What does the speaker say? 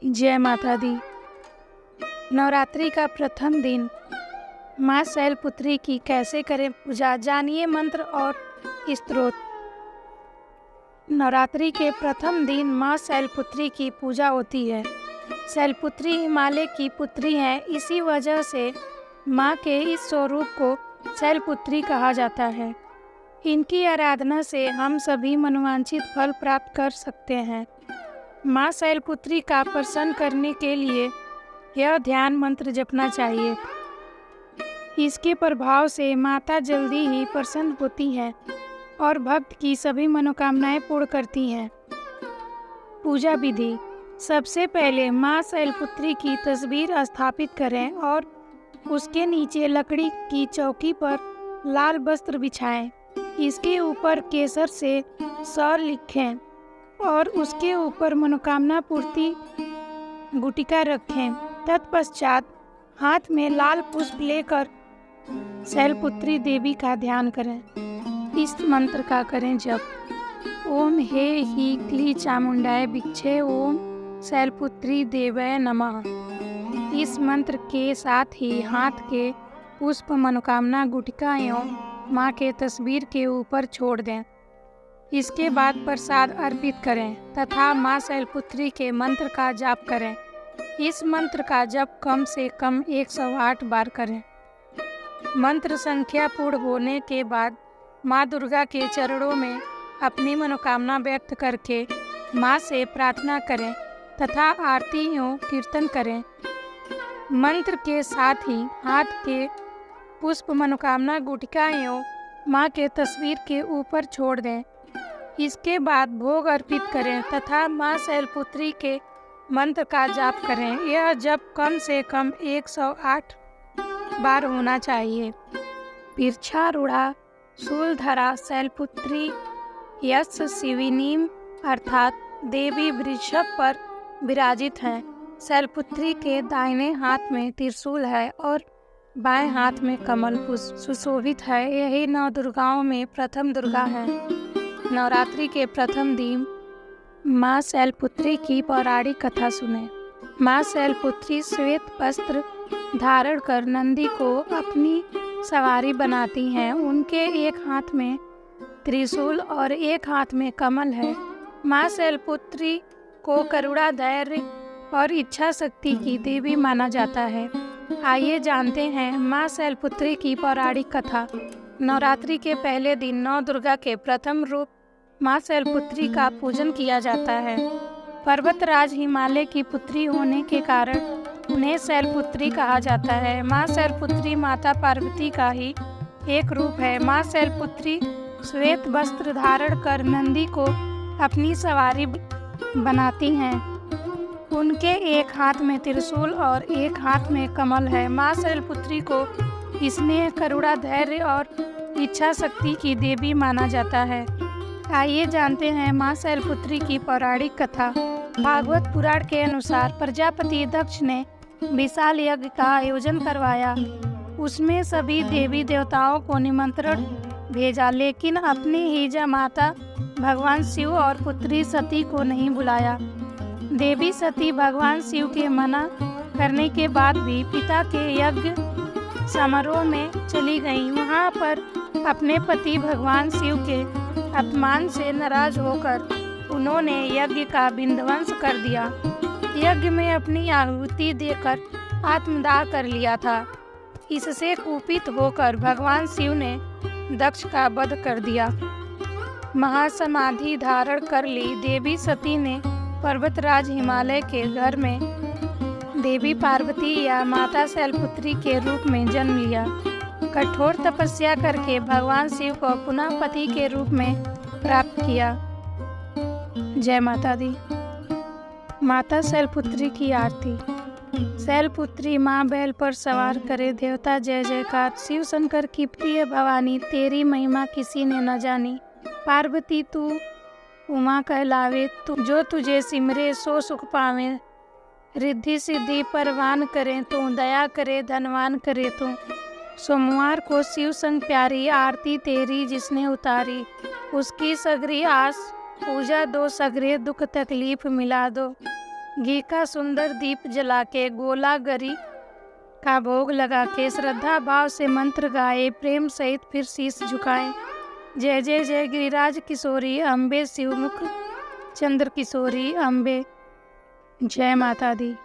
जय माता दी। नवरात्रि का प्रथम दिन माँ शैलपुत्री की कैसे करें पूजा, जानिए मंत्र और स्तोत्र। नवरात्रि के प्रथम दिन माँ शैलपुत्री की पूजा होती है। शैलपुत्री हिमालय की पुत्री हैं, इसी वजह से माँ के इस स्वरूप को शैलपुत्री कहा जाता है। इनकी आराधना से हम सभी मनोवांछित फल प्राप्त कर सकते हैं। माँ शैलपुत्री का प्रसन्न करने के लिए यह ध्यान मंत्र जपना चाहिए। इसके प्रभाव से माता जल्दी ही प्रसन्न होती है और भक्त की सभी मनोकामनाएं पूर्ण करती हैं। पूजा विधि। सबसे पहले माँ शैलपुत्री की तस्वीर स्थापित करें और उसके नीचे लकड़ी की चौकी पर लाल वस्त्र बिछाएं। इसके ऊपर केसर से सौर लिखें और उसके ऊपर मनोकामना पूर्ति गुटिका रखें। तत्पश्चात हाथ में लाल पुष्प लेकर शैलपुत्री देवी का ध्यान करें। इस मंत्र का करें जप। ओम हे ही क्ली चामुंडाय भिक्षे ओम शैलपुत्री देवय नमः। इस मंत्र के साथ ही हाथ के पुष्प मनोकामना गुटिका एवं माँ के तस्वीर के ऊपर छोड़ दें। इसके बाद प्रसाद अर्पित करें तथा माँ शैलपुत्री के मंत्र का जाप करें। इस मंत्र का जप कम से कम 108 बार करें। मंत्र संख्या पूर्ण होने के बाद माँ दुर्गा के चरणों में अपनी मनोकामना व्यक्त करके माँ से प्रार्थना करें तथा आरती एवं कीर्तन करें। मंत्र के साथ ही हाथ के पुष्प मनोकामना गुटिका एवं माँ के तस्वीर के ऊपर छोड़ दें। इसके बाद भोग अर्पित करें तथा माँ शैलपुत्री के मंत्र का जाप करें। यह जप कम से कम 108 बार होना चाहिए। पीछारूढ़ा शूलधरा शैलपुत्री यश शिविनीम अर्थात देवी वृषभ पर विराजित हैं। शैलपुत्री के दाहिने हाथ में त्रिशूल है और बाएं हाथ में कमल पुष्प सुशोभित है। यही नौ दुर्गाओं में प्रथम दुर्गा है। नवरात्रि के प्रथम दिन माँ शैलपुत्री की पौराणिक कथा सुने। माँ शैलपुत्री श्वेत वस्त्र धारण कर नंदी को अपनी सवारी बनाती हैं। उनके एक हाथ में त्रिशूल और एक हाथ में कमल है। माँ शैलपुत्री को करुणा, धैर्य और इच्छा शक्ति की देवी माना जाता है। आइए जानते हैं माँ शैलपुत्री की पौराणिक कथा। नवरात्रि के पहले दिन नौ दुर्गा के प्रथम रूप माँ शैलपुत्री का पूजन किया जाता है। पर्वतराज हिमालय की पुत्री होने के कारण उन्हें शैलपुत्री कहा जाता है। माँ शैलपुत्री माता पार्वती का ही एक रूप है। माँ शैलपुत्री श्वेत वस्त्र धारण कर नंदी को अपनी सवारी बनाती हैं। उनके एक हाथ में त्रिशूल और एक हाथ में कमल है। माँ शैलपुत्री को स्नेह, करुणा, धैर्य और इच्छा शक्ति की देवी माना जाता है। आइए जानते हैं माँ शैलपुत्री की पौराणिक कथा। भागवत पुराण के अनुसार प्रजापति दक्ष ने विशाल यज्ञ का आयोजन करवाया। उसमें सभी देवी देवताओं को निमंत्रण भेजा, लेकिन अपनी ही माता भगवान शिव और पुत्री सती को नहीं बुलाया। देवी सती भगवान शिव के मना करने के बाद भी पिता के यज्ञ समारोह में चली गईं। वहां पर अपने पति भगवान शिव के अपमान से नाराज होकर उन्होंने यज्ञ का विध्वंस कर दिया। यज्ञ में अपनी आहुति देकर आत्मदाह कर लिया था। इससे कुपित होकर भगवान शिव ने दक्ष का वध कर दिया। महासमाधि धारण कर ली देवी सती ने पर्वतराज हिमालय के घर में देवी पार्वती या माता शैलपुत्री के रूप में जन्म लिया। कठोर तपस्या करके भगवान शिव को पुनः पति के रूप में प्राप्त किया। जय माता दी। माता शैलपुत्री की आरती। शैलपुत्री माँ बैल पर सवार करे, देवता जय जयकार। शिव शंकर की प्रिय भवानी, तेरी महिमा किसी ने न जानी। पार्वती तू उमा कहलावे, जो तुझे सिमरे सो सुख पावे। रिद्धि सिद्धि परवान करे तू, दया करे धनवान करे तू। सोमवार को शिव संग प्यारी, आरती तेरी जिसने उतारी। उसकी सगरी आस पूजा दो, सगरे दुख तकलीफ मिला दो। घी का सुंदर दीप जला के गोला गरी का भोग लगा के श्रद्धा भाव से मंत्र गाए, प्रेम सहित फिर शीश झुकाए। जय जय जय गिरिराज किशोरी अम्बे, शिवमुख चंद्र किशोरी अम्बे। जय माता दी।